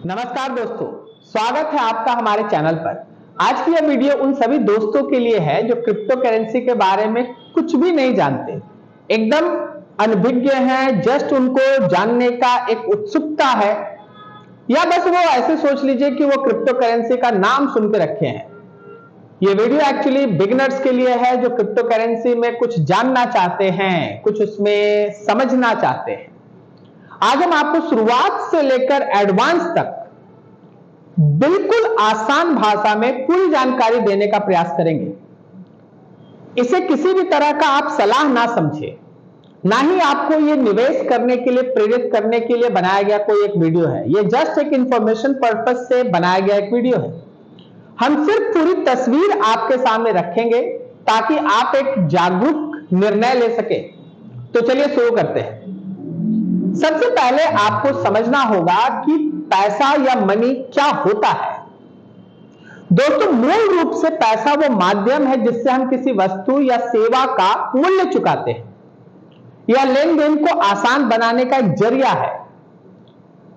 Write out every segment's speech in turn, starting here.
नमस्कार दोस्तों, स्वागत है आपका हमारे चैनल पर। आज की यह वीडियो उन सभी दोस्तों के लिए है जो क्रिप्टो करेंसी के बारे में कुछ भी नहीं जानते, एकदम अनभिज्ञ हैं, जस्ट उनको जानने का एक उत्सुकता है, या बस वो ऐसे सोच लीजिए कि वो क्रिप्टो करेंसी का नाम सुन के रखे हैं। ये वीडियो एक्चुअली बिगिनर्स के लिए है जो क्रिप्टो करेंसी में कुछ जानना चाहते हैं, कुछ उसमें समझना चाहते हैं। आज हम आपको शुरुआत से लेकर एडवांस तक बिल्कुल आसान भाषा में पूरी जानकारी देने का प्रयास करेंगे। इसे किसी भी तरह का आप सलाह ना समझे, ना ही आपको ये निवेश करने के लिए प्रेरित करने के लिए बनाया गया कोई एक वीडियो है। ये जस्ट एक इंफॉर्मेशन पर्पस से बनाया गया एक वीडियो है। हम सिर्फ पूरी तस्वीर आपके सामने रखेंगे ताकि आप एक जागरूक निर्णय ले सके। तो चलिए शुरू करते हैं। सबसे पहले आपको समझना होगा कि पैसा या मनी क्या होता है। दोस्तों, मूल रूप से पैसा वो माध्यम है जिससे हम किसी वस्तु या सेवा का मूल्य चुकाते हैं। यह लेन देन को आसान बनाने का एक जरिया है,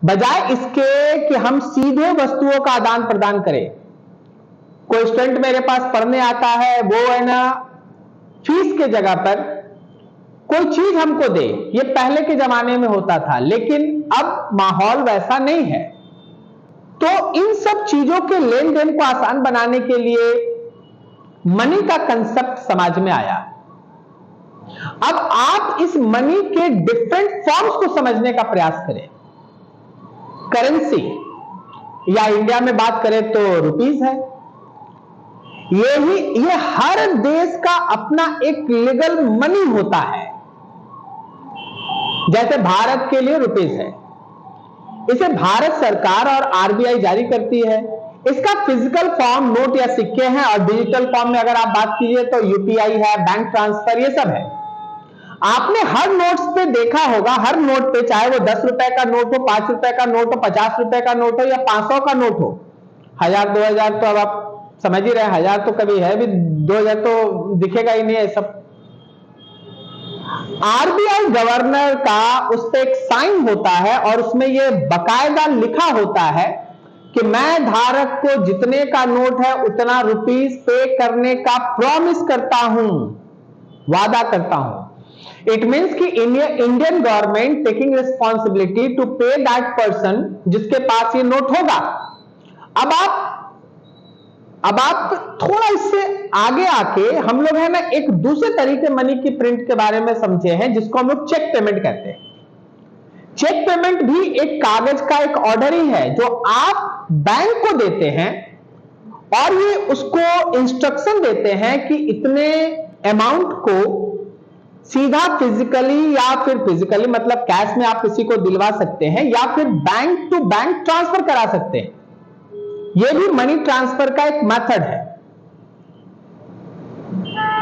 बजाय इसके कि हम सीधे वस्तुओं का आदान प्रदान करें। कोई स्टूडेंट मेरे पास पढ़ने आता है, वो है ना फीस के जगह पर कोई चीज हमको दे। ये पहले के जमाने में होता था, लेकिन अब माहौल वैसा नहीं है। तो इन सब चीजों के लेन देन को आसान बनाने के लिए मनी का कंसेप्ट समाज में आया। अब आप इस मनी के डिफरेंट फॉर्म्स को समझने का प्रयास करें। करेंसी या इंडिया में बात करें तो रुपीस है। ये हर देश का अपना एक लीगल मनी होता है। जैसे भारत के लिए रुपीस है, इसे भारत सरकार और आरबीआई जारी करती है। इसका फिजिकल फॉर्म नोट या सिक्के हैं, और डिजिटल फॉर्म में अगर आप बात कीजिए तो यूपीआई है, बैंक ट्रांसफर, ये सब है। आपने हर नोट्स पे देखा होगा, हर नोट पे, चाहे वो 10 रुपए का नोट हो, 5 रुपए का नोट हो, 50 रुपए का नोट हो या 500 का नोट हो, 1000 2000 तो अब आप समझ ही रहे हैं, 1000 तो कभी है भी, 2000 तो दिखेगा ही नहीं है सब। आरबीआई गवर्नर का उस पर एक साइन होता है और उसमें यह बकायदा लिखा होता है कि मैं धारक को जितने का नोट है उतना रुपीस पे करने का प्रॉमिस करता हूं, वादा करता हूं। इट मींस कि Indian government taking responsibility to pay that person जिसके पास ये नोट होगा। अब आप थोड़ा इससे आगे आके हम लोग है ना एक दूसरे तरीके मनी की प्रिंट के बारे में समझे हैं, जिसको हम लोग चेक पेमेंट कहते हैं। चेक पेमेंट भी एक कागज का एक ऑर्डर ही है जो आप बैंक को देते हैं, और ये उसको इंस्ट्रक्शन देते हैं कि इतने अमाउंट को सीधा फिजिकली या फिर फिजिकली मतलब कैश में आप किसी को दिलवा सकते हैं, या फिर बैंक टू बैंक ट्रांसफर करा सकते हैं। यह भी मनी ट्रांसफर का एक मेथड है।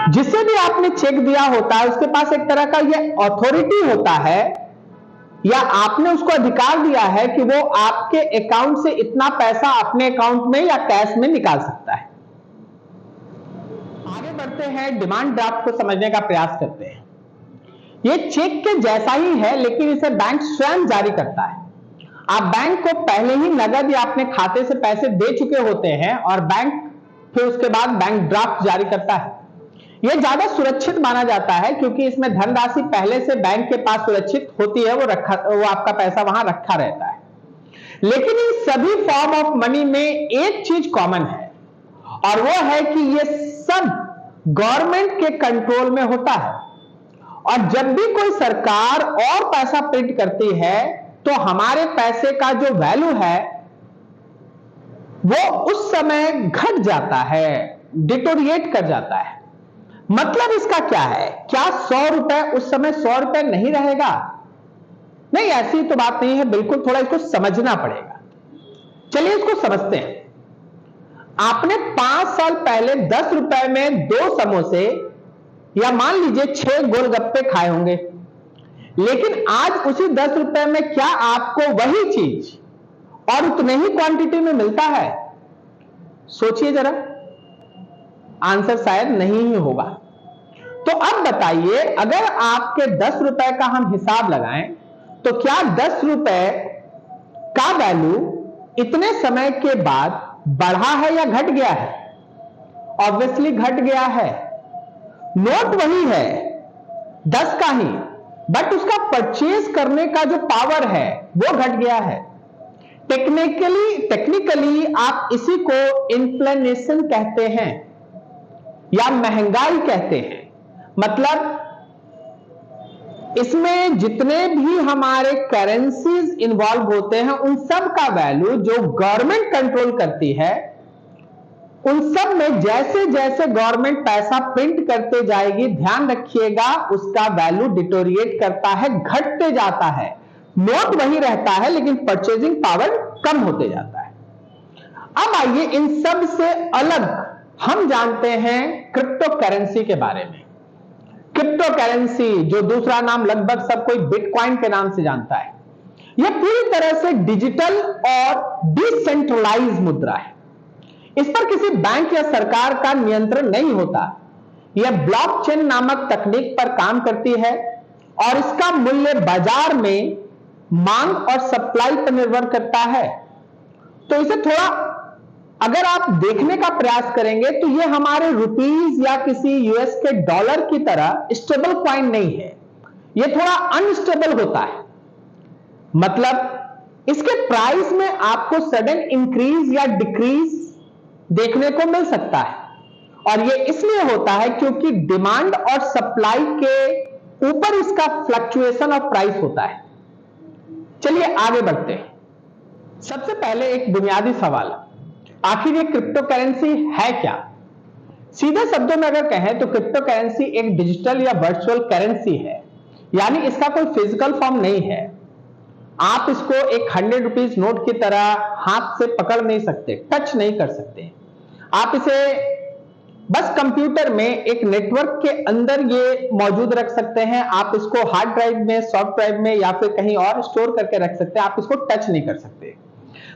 जिसे भी आपने चेक दिया होता है उसके पास एक तरह का यह अथॉरिटी होता है, या आपने उसको अधिकार दिया है कि वो आपके अकाउंट से इतना पैसा अपने अकाउंट में या कैश में निकाल सकता है। आगे बढ़ते हैं, डिमांड ड्राफ्ट को समझने का प्रयास करते हैं। यह चेक के जैसा ही है, लेकिन इसे बैंक स्वयं जारी करता है। आप बैंक को पहले ही नगद या अपने खाते से पैसे दे चुके होते हैं, और बैंक फिर उसके बाद बैंक ड्राफ्ट जारी करता है। यह ज्यादा सुरक्षित माना जाता है क्योंकि इसमें धनराशि पहले से बैंक के पास सुरक्षित होती है, वो आपका पैसा वहां रखा रहता है। लेकिन इन सभी फॉर्म ऑफ मनी में एक चीज कॉमन है, और वो है कि यह सब गवर्नमेंट के कंट्रोल में होता है। और जब भी कोई सरकार और पैसा प्रिंट करती है तो हमारे पैसे का जो वैल्यू है वो उस समय घट जाता है, डिटोरिएट कर जाता है। मतलब इसका क्या है? क्या 100 रुपए उस समय 100 रुपए नहीं रहेगा? नहीं, ऐसी तो बात नहीं है। बिल्कुल, थोड़ा इसको समझना पड़ेगा। चलिए इसको समझते हैं। आपने 5 साल पहले 10 रुपए में 2 समोसे या मान लीजिए 6 गोलगप्पे खाए होंगे, लेकिन आज उसी 10 रुपए में क्या आपको वही चीज और उतने ही क्वांटिटी में मिलता है? सोचिए जरा, आंसर शायद नहीं ही होगा। तो अब बताइए, अगर आपके 10 रुपए का हम हिसाब लगाएं तो क्या 10 रुपए का वैल्यू इतने समय के बाद बढ़ा है या घट गया है? ऑब्वियसली घट गया है। नोट वही है 10 का ही, बट उसका परचेज करने का जो पावर है वो घट गया है। टेक्निकली आप इसी को इन्फ्लेशन कहते हैं या महंगाई कहते हैं। मतलब इसमें जितने भी हमारे करेंसीज इन्वॉल्व होते हैं उन सब का वैल्यू जो गवर्नमेंट कंट्रोल करती है, उन सब में जैसे जैसे गवर्नमेंट पैसा प्रिंट करते जाएगी, ध्यान रखिएगा उसका वैल्यू डिटोरिएट करता है, घटते जाता है। नोट वही रहता है लेकिन परचेजिंग पावर कम होते जाता है। अब आइए इन सब से अलग हम जानते हैं क्रिप्टो करेंसी के बारे में। क्रिप्टो करेंसी, जो दूसरा नाम लगभग सब कोई बिटकॉइन के नाम से जानता है, यह पूरी तरह से डिजिटल और डिसेंट्रलाइज मुद्रा है। इस पर किसी बैंक या सरकार का नियंत्रण नहीं होता। यह ब्लॉकचेन नामक तकनीक पर काम करती है और इसका मूल्य बाजार में मांग और सप्लाई पर निर्भर करता है। तो इसे थोड़ा अगर आप देखने का प्रयास करेंगे तो यह हमारे रुपीज या किसी यूएस के डॉलर की तरह स्टेबल कॉइन नहीं है, यह थोड़ा अनस्टेबल होता है। मतलब इसके प्राइस में आपको सडन इंक्रीज या डिक्रीज देखने को मिल सकता है, और यह इसलिए होता है क्योंकि डिमांड और सप्लाई के ऊपर इसका फ्लक्चुएशन ऑफ प्राइस होता है। चलिए आगे बढ़ते हैं। सबसे पहले एक बुनियादी सवाल, आखिर ये क्रिप्टो करेंसी है क्या? सीधे शब्दों में अगर कहें तो क्रिप्टो करेंसी एक डिजिटल या वर्चुअल करेंसी है, यानी इसका कोई फिजिकल फॉर्म नहीं है। आप इसको एक 100 रुपीज नोट की तरह हाथ से पकड़ नहीं सकते, टच नहीं कर सकते। आप इसे बस कंप्यूटर में एक नेटवर्क के अंदर ये मौजूद रख सकते हैं। आप इसको हार्ड ड्राइव में, सॉफ्ट ड्राइव में या फिर कहीं और स्टोर करके रख सकते हैं। आप इसको टच नहीं कर सकते।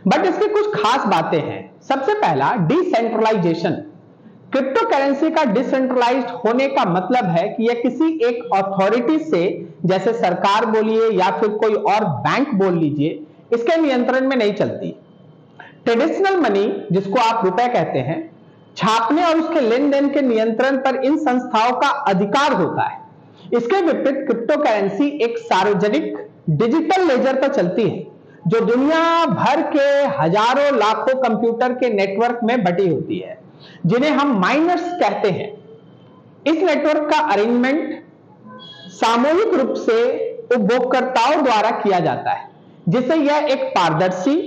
बट इसकी कुछ खास बातें हैं। सबसे पहला, डिसेंट्रलाइजेशन। क्रिप्टो करेंसी का डिसेंट्रलाइज्ड होने का मतलब है कि यह किसी एक अथॉरिटी से, जैसे सरकार बोलिए या फिर कोई और बैंक बोल लीजिए, इसके नियंत्रण में नहीं चलती। ट्रेडिशनल मनी, जिसको आप रुपए कहते हैं, छापने और उसके लेन देन के नियंत्रण पर इन संस्थाओं का अधिकार होता है। इसके विपरीत क्रिप्टो करेंसी एक सार्वजनिक डिजिटल लेजर पर चलती है, जो दुनिया भर के हजारों लाखों कंप्यूटर के नेटवर्क में बटी होती है, जिन्हें हम माइनर्स कहते हैं। इस नेटवर्क का अरेंजमेंट सामूहिक रूप से उपभोक्ताओं द्वारा किया जाता है, जिससे यह एक पारदर्शी,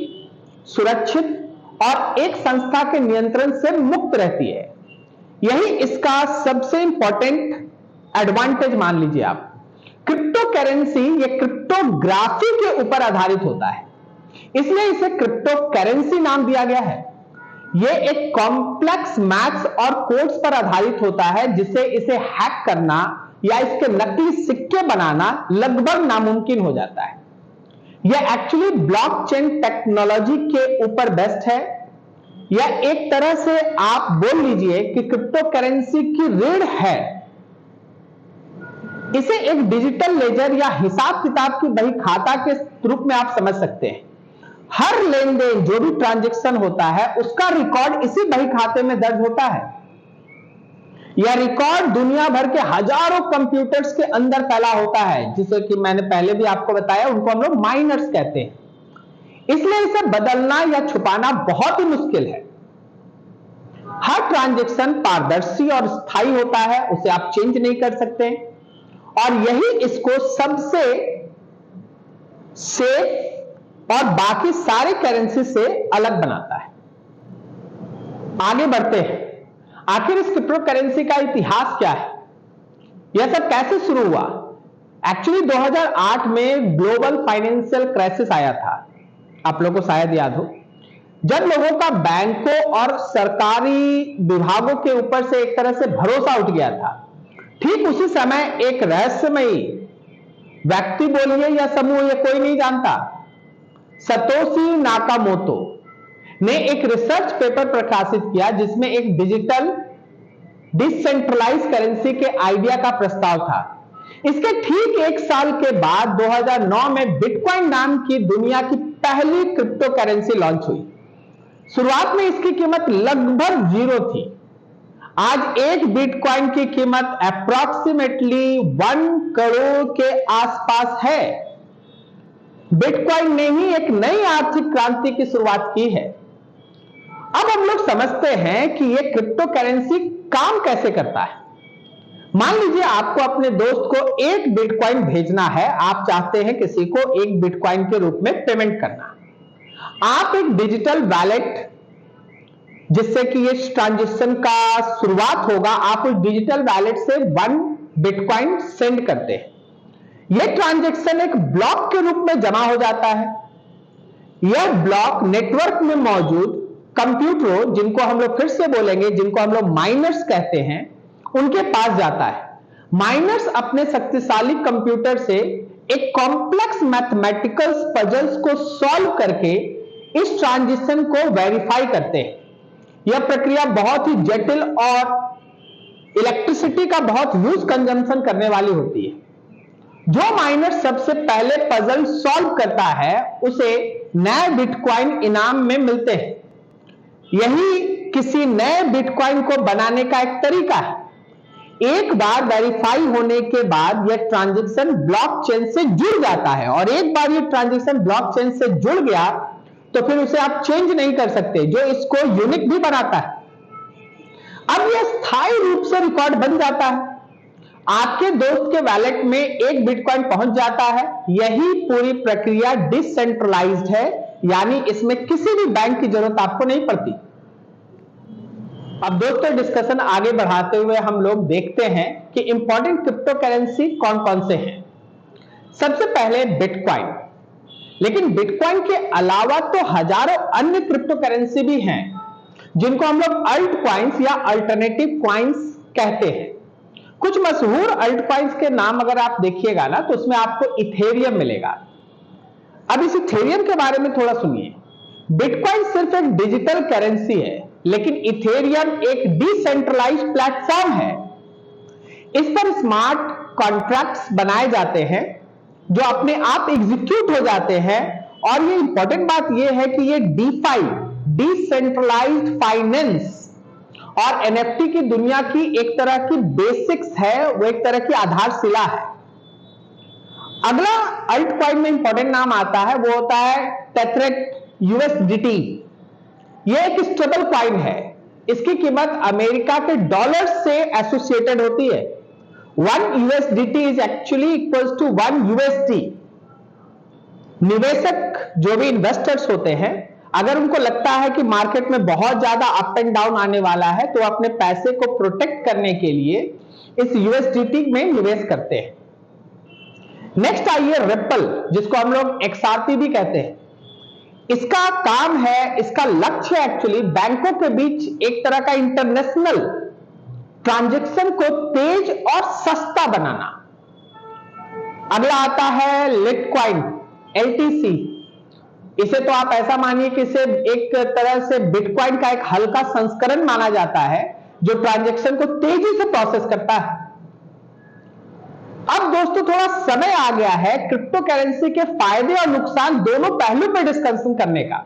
सुरक्षित और एक संस्था के नियंत्रण से मुक्त रहती है। यही इसका सबसे इंपॉर्टेंट एडवांटेज मान लीजिए आप। क्रिप्टो करेंसी ये क्रिप्टोग्राफी के ऊपर आधारित होता है, इसलिए इसे क्रिप्टो करेंसी नाम दिया गया है। यह एक कॉम्प्लेक्स मैथ्स और कोड्स पर आधारित होता है, जिससे इसे हैक करना या इसके नकली सिक्के बनाना लगभग नामुमकिन हो जाता है। यह एक्चुअली ब्लॉकचेन टेक्नोलॉजी के ऊपर बेस्ड है। यह एक तरह से आप बोल लीजिए कि क्रिप्टो करेंसी की रीढ़ है। इसे एक डिजिटल लेजर या हिसाब किताब की बही खाता के रूप में आप समझ सकते हैं। हर लेन देन, जो भी ट्रांजैक्शन होता है, उसका रिकॉर्ड इसी बही खाते में दर्ज होता है। यह रिकॉर्ड दुनिया भर के हजारों कंप्यूटर्स के अंदर फैला होता है, जिसे कि मैंने पहले भी आपको बताया, उनको हम लोग माइनर्स कहते हैं। इसलिए इसे बदलना या छुपाना बहुत ही मुश्किल है। हर ट्रांजैक्शन पारदर्शी और स्थायी होता है, उसे आप चेंज नहीं कर सकते, और यही इसको सबसे सेफ और बाकी सारे करेंसी से अलग बनाता है। आगे बढ़ते हैं। आखिर इस क्रिप्टो करेंसी का इतिहास क्या है? यह सब कैसे शुरू हुआ? एक्चुअली 2008 में ग्लोबल फाइनेंशियल क्राइसिस आया था, आप लोगों को शायद याद हो, जब लोगों का बैंकों और सरकारी विभागों के ऊपर से एक तरह से भरोसा उठ गया था। ठीक उसी समय एक रहस्यमयी व्यक्ति बोलिए या समूह, यह कोई नहीं जानता, सतोशी नाकामोतो ने एक रिसर्च पेपर प्रकाशित किया, जिसमें एक डिजिटल डिसेंट्रलाइज करेंसी के आइडिया का प्रस्ताव था। इसके ठीक एक साल के बाद 2009 में बिटकॉइन नाम की दुनिया की पहली क्रिप्टो करेंसी लॉन्च हुई। शुरुआत में इसकी कीमत लगभग 0 थी। आज एक बिटकॉइन की कीमत अप्रॉक्सीमेटली 1 करोड़ के आसपास है। बिटकॉइन ने ही एक नई आर्थिक क्रांति की शुरुआत की है। अब हम लोग समझते हैं कि यह क्रिप्टो करेंसी काम कैसे करता है। मान लीजिए आपको अपने दोस्त को एक बिटकॉइन भेजना है, आप चाहते हैं किसी को एक बिटकॉइन के रूप में पेमेंट करना। आप एक डिजिटल वैलेट जिससे कि ये ट्रांजैक्शन का शुरुआत होगा, आप उस डिजिटल वैलेट से 1 बिटकॉइन सेंड करते हैं। यह ट्रांजैक्शन एक ब्लॉक के रूप में जमा हो जाता है। यह ब्लॉक नेटवर्क में मौजूद कंप्यूटरों, जिनको हम लोग फिर से बोलेंगे, जिनको हम लोग माइनर्स कहते हैं, उनके पास जाता है। माइनर्स अपने शक्तिशाली कंप्यूटर से एक कॉम्प्लेक्स मैथमेटिकल पजल्स को सॉल्व करके इस ट्रांजिशन को वेरीफाई करते हैं। यह प्रक्रिया बहुत ही जटिल और इलेक्ट्रिसिटी का बहुत यूज कंजम्पशन करने वाली होती है। जो माइनर सबसे पहले पजल सॉल्व करता है उसे नए बिटकॉइन इनाम में मिलते हैं। यही किसी नए बिटकॉइन को बनाने का एक तरीका है। एक बार वेरीफाई होने के बाद यह ट्रांजैक्शन ब्लॉकचेन से जुड़ जाता है, और एक बार यह ट्रांजैक्शन ब्लॉकचेन से जुड़ गया तो फिर उसे आप चेंज नहीं कर सकते, जो इसको यूनिक भी बनाता है। अब यह स्थायी रूप से रिकॉर्ड बन जाता है। आपके दोस्त के वैलेट में एक बिटकॉइन पहुंच जाता है। यही पूरी प्रक्रिया डिसेंट्रलाइज्ड है, यानी इसमें किसी भी बैंक की जरूरत आपको नहीं पड़ती। अब दोस्तों, डिस्कशन आगे बढ़ाते हुए हम लोग देखते हैं कि इंपॉर्टेंट क्रिप्टो करेंसी कौन कौन से हैं। सबसे पहले बिटकॉइन। लेकिन बिटकॉइन के अलावा तो हजारों अन्य क्रिप्टो करेंसी भी हैं, जिनको हम लोग अल्ट कॉइन्स या अल्टरनेटिव कॉइन्स कहते हैं। कुछ मशहूर अल्ट कॉइन्स के नाम अगर आप देखिएगा ना, तो उसमें आपको इथेरियम मिलेगा। अब इस इथेरियम के बारे में थोड़ा सुनिए। बिटकॉइन सिर्फ एक डिजिटल करेंसी है, लेकिन इथेरियम एक डिसेंट्रलाइज्ड प्लेटफॉर्म है। इस पर स्मार्ट कॉन्ट्रैक्ट्स बनाए जाते हैं जो अपने आप एग्जीक्यूट हो जाते हैं। और ये इंपॉर्टेंट बात ये है कि ये डीफाई, डिसेंट्रलाइज्ड फाइनेंस और एनएफटी की दुनिया की एक तरह की बेसिक्स है, वो एक तरह की आधारशिला है। अगला अल्ट कॉइन में इंपॉर्टेंट नाम आता है, वो होता है टेथरेट यूएसडीटी। ये एक स्टेबल कॉइन है। इसकी कीमत अमेरिका के डॉलर से एसोसिएटेड होती है। 1 USDT is actually equals to 1 USD। निवेशक जो भी इन्वेस्टर्स होते हैं, अगर उनको लगता है कि मार्केट में बहुत ज्यादा अप एंड डाउन आने वाला है, तो अपने पैसे को प्रोटेक्ट करने के लिए इस USDT में निवेश करते हैं। नेक्स्ट आइए रिपल, जिसको हम लोग XRP भी कहते हैं। इसका काम है, इसका लक्ष्य एक्चुअली बैंकों के बीच एक तरह का इंटरनेशनल ट्रांजैक्शन को तेज और सस्ता बनाना। अगला आता है लिटकॉइन, LTC। इसे तो आप ऐसा मानिए कि इसे एक तरह से बिटकॉइन का एक हल्का संस्करण माना जाता है, जो ट्रांजैक्शन को तेजी से प्रोसेस करता है। अब दोस्तों, थोड़ा समय आ गया है क्रिप्टो करेंसी के फायदे और नुकसान दोनों पहलू पर डिस्कशन करने का।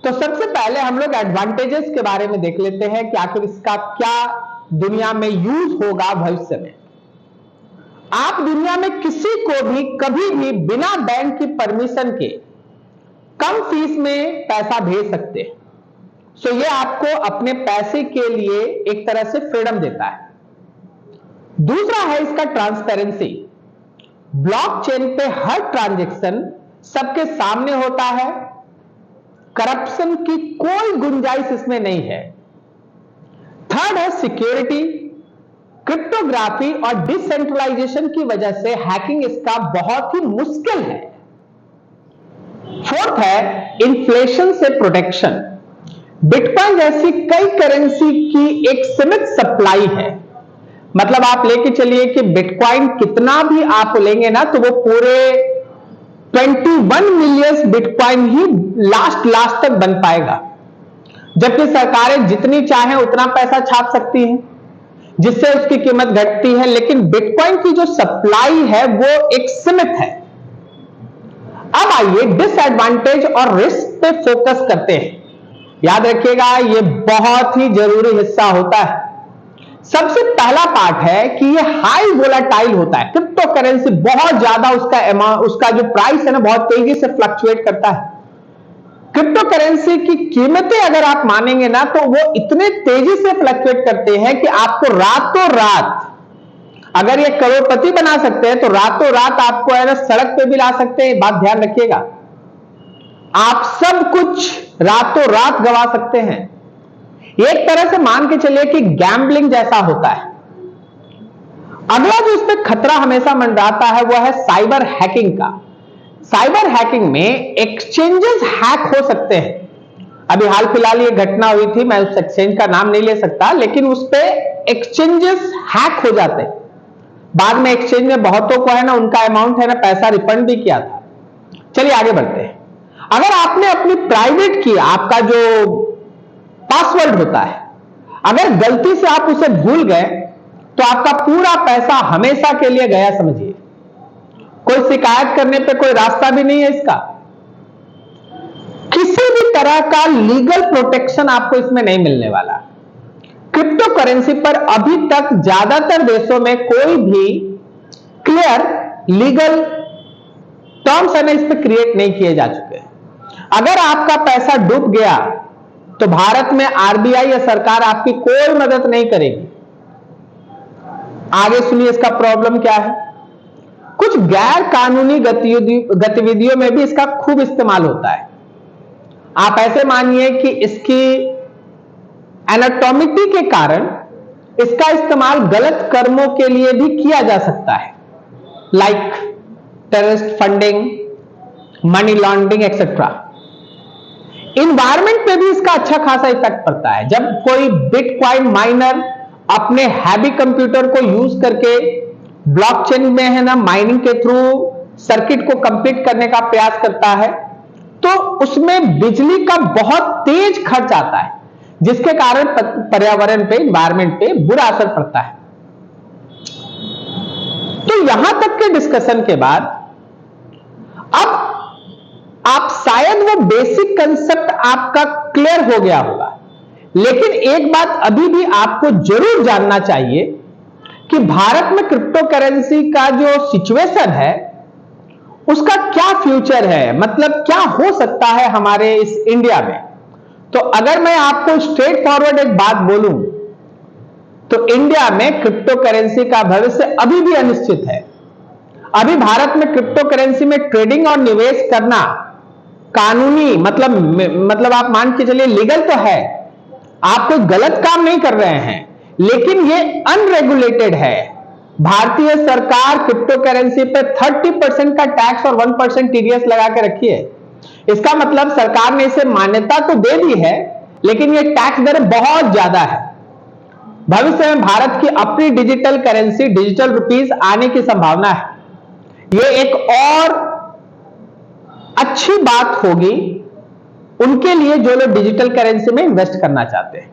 तो सबसे पहले हम लोग एडवांटेजेस के बारे में देख लेते हैं कि आखिर इसका क्या दुनिया में यूज होगा भविष्य में। आप दुनिया में किसी को भी कभी भी बिना बैंक की परमिशन के कम फीस में पैसा भेज सकते हैं। सो ये आपको अपने पैसे के लिए एक तरह से फ्रीडम देता है। दूसरा है इसका ट्रांसपेरेंसी। ब्लॉकचेन पे हर ट्रांजैक्शन सबके सामने होता है। करप्शन की कोई गुंजाइश इसमें नहीं है। थर्ड है सिक्योरिटी। क्रिप्टोग्राफी और डिसेंट्रलाइजेशन की वजह से हैकिंग इसका बहुत ही मुश्किल है। फोर्थ है इन्फ्लेशन से प्रोटेक्शन। बिटकॉइन जैसी कई करेंसी की एक सीमित सप्लाई है। मतलब आप लेके चलिए कि बिटकॉइन कितना भी आप लेंगे ना, तो वो पूरे 21 मिलियन बिटकॉइन ही लास्ट तक बन पाएगा। जबकि सरकारें जितनी चाहें उतना पैसा छाप सकती हैं, जिससे उसकी कीमत घटती है। लेकिन बिटकॉइन की जो सप्लाई है वो एक सीमित है। अब आइए डिसएडवांटेज और रिस्क पे फोकस करते हैं। याद रखिएगा, यह बहुत ही जरूरी हिस्सा होता है। सबसे पहला पार्ट है कि यह हाई वोलाटाइल होता है। क्रिप्टो करेंसी बहुत ज्यादा उसका जो प्राइस है ना, बहुत तेजी से फ्लक्चुएट करता है। क्रिप्टो करेंसी की कीमतें अगर आप मानेंगे ना, तो वो इतने तेजी से फ्लक्चुएट करते हैं कि आपको रातों रात, अगर ये करोड़पति बना सकते हैं तो रातों रात आपको है ना सड़क पे भी ला सकते हैं। बात ध्यान रखिएगा, आप सब कुछ रातों रात गवा सकते हैं। एक तरह से मान के चलिए कि गैम्बलिंग जैसा होता है। अगला जो इस पर खतरा हमेशा मंडराता है वो है साइबर हैकिंग का। साइबर हैकिंग में एक्सचेंजेस हैक हो सकते हैं। अभी हाल फिलहाल ये घटना हुई थी, मैं उस एक्सचेंज का नाम नहीं ले सकता, लेकिन उस पे एक्सचेंजेस हैक हो जाते हैं। बाद में एक्सचेंज में बहुतों को है ना उनका अमाउंट है ना पैसा रिफंड भी किया था। चलिए आगे बढ़ते हैं। अगर आपने अपनी प्राइवेट की, आपका जो पासवर्ड होता है, अगर गलती से आप उसे भूल गए तो आपका पूरा पैसा हमेशा के लिए गया समझिए। कोई शिकायत करने पे कोई रास्ता भी नहीं है इसका। किसी भी तरह का लीगल प्रोटेक्शन आपको इसमें नहीं मिलने वाला। क्रिप्टो करेंसी पर अभी तक ज्यादातर देशों में कोई भी क्लियर लीगल टर्म्स है ना इस पर क्रिएट नहीं किए जा चुके। अगर आपका पैसा डूब गया तो भारत में आरबीआई या सरकार आपकी कोई मदद नहीं करेगी। आगे सुनिए इसका प्रॉब्लम क्या है। कुछ गैर कानूनी गतिविधियों में भी इसका खूब इस्तेमाल होता है। आप ऐसे मानिए कि इसकी एनाटॉमिटी के कारण इसका इस्तेमाल गलत कर्मों के लिए भी किया जा सकता है, like terrorist funding, money laundering etcetera. Environment पे भी इसका अच्छा खासा इफेक्ट पड़ता है। जब कोई बिटकॉइन माइनर अपने हैवी कंप्यूटर को यूज करके ब्लॉकचेन में है ना माइनिंग के थ्रू सर्किट को कंप्लीट करने का प्रयास करता है, तो उसमें बिजली का बहुत तेज खर्च आता है, जिसके कारण पर्यावरण पे, इन्वायरमेंट पे बुरा असर पड़ता है। तो यहां तक के डिस्कशन के बाद अब आप शायद वो बेसिक कंसेप्ट आपका क्लियर हो गया होगा, लेकिन एक बात अभी भी आपको जरूर जानना चाहिए कि भारत में क्रिप्टो करेंसी का जो सिचुएशन है उसका क्या फ्यूचर है, मतलब क्या हो सकता है हमारे इस इंडिया में। तो अगर मैं आपको स्ट्रेट फॉरवर्ड एक बात बोलूं तो इंडिया में क्रिप्टो करेंसी का भविष्य अभी भी अनिश्चित है। अभी भारत में क्रिप्टो करेंसी में ट्रेडिंग और निवेश करना कानूनी, मतलब आप मान के चलिए लीगल तो है, आप कोई गलत काम नहीं कर रहे हैं, लेकिन ये अनरेगुलेटेड है। भारतीय सरकार क्रिप्टो करेंसी पे 30% का टैक्स और 1% टीडीएस लगा के रखी है। इसका मतलब सरकार ने इसे मान्यता तो दे दी है, लेकिन ये टैक्स दर बहुत ज्यादा है। भविष्य में भारत की अपनी डिजिटल करेंसी, डिजिटल रुपीस आने की संभावना है। यह एक और अच्छी बात होगी उनके लिए जो लोग डिजिटल करेंसी में इन्वेस्ट करना चाहते हैं।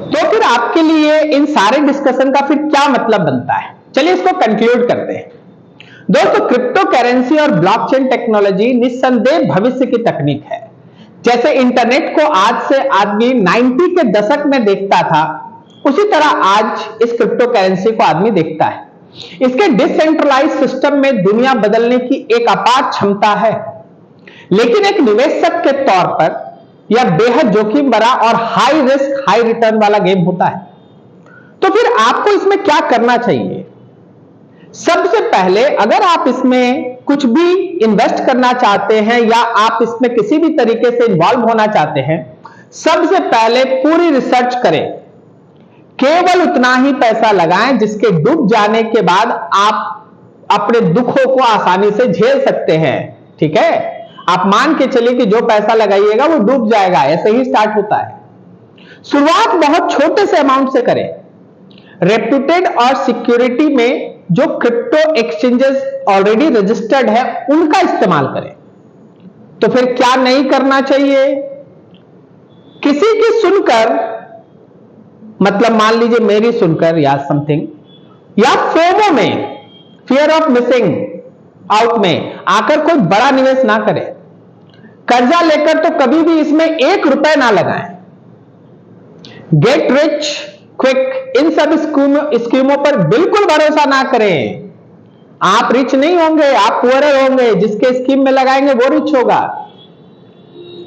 तो फिर आपके लिए इन सारे डिस्कशन का फिर क्या मतलब बनता है, चलिए इसको कंक्लूड करते हैं। दोस्तों, क्रिप्टो करेंसी और ब्लॉकचेन टेक्नोलॉजी निस्संदेह भविष्य की तकनीक है। जैसे इंटरनेट को आज से आदमी 90 के दशक में देखता था, उसी तरह आज इस क्रिप्टो करेंसी को आदमी देखता है। इसके डिसेंट्रलाइज सिस्टम में दुनिया बदलने की एक अपार क्षमता है, लेकिन एक निवेशक के तौर पर यह बेहद जोखिम भरा और हाई रिस्क हाई रिटर्न वाला गेम होता है। तो फिर आपको इसमें क्या करना चाहिए? सबसे पहले, अगर आप इसमें कुछ भी इन्वेस्ट करना चाहते हैं या आप इसमें किसी भी तरीके से इन्वॉल्व होना चाहते हैं, सबसे पहले पूरी रिसर्च करें। केवल उतना ही पैसा लगाएं जिसके डूब जाने के बाद आप अपने दुखों को आसानी से झेल सकते हैं। ठीक है, आप मान के चलिए कि जो पैसा लगाइएगा वो डूब जाएगा, ऐसे ही स्टार्ट होता है। शुरुआत बहुत छोटे से अमाउंट से करें। रेप्यूटेड और सिक्योरिटी में जो क्रिप्टो एक्सचेंजेस ऑलरेडी रजिस्टर्ड है उनका इस्तेमाल करें। तो फिर क्या नहीं करना चाहिए? किसी की सुनकर, मतलब मान लीजिए मेरी सुनकर या समथिंग, या फोमो में, फियर ऑफ मिसिंग आउट में आकर कोई बड़ा निवेश ना करें। कर्जा लेकर तो कभी भी इसमें 1 रुपए ना लगाएं। गेट रिच क्विक इन सब स्कीमों पर बिल्कुल भरोसा ना करें। आप रिच नहीं होंगे, आप पुअरर होंगे। जिसके स्कीम में लगाएंगे वो रिच होगा।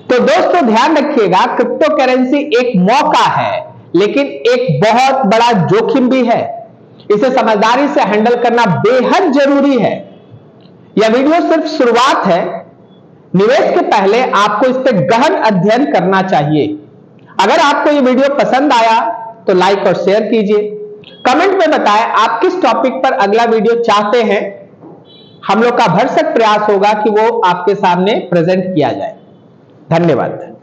तो दोस्तों ध्यान रखिएगा, क्रिप्टो करेंसी एक मौका है, लेकिन एक बहुत बड़ा जोखिम भी है। इसे समझदारी से हैंडल करना बेहद जरूरी है। यह वीडियो सिर्फ शुरुआत है। निवेश के पहले आपको इस पर गहन अध्ययन करना चाहिए। अगर आपको यह वीडियो पसंद आया तो लाइक और शेयर कीजिए। कमेंट में बताएं आप किस टॉपिक पर अगला वीडियो चाहते हैं। हम लोग का भरसक प्रयास होगा कि वो आपके सामने प्रेजेंट किया जाए। धन्यवाद।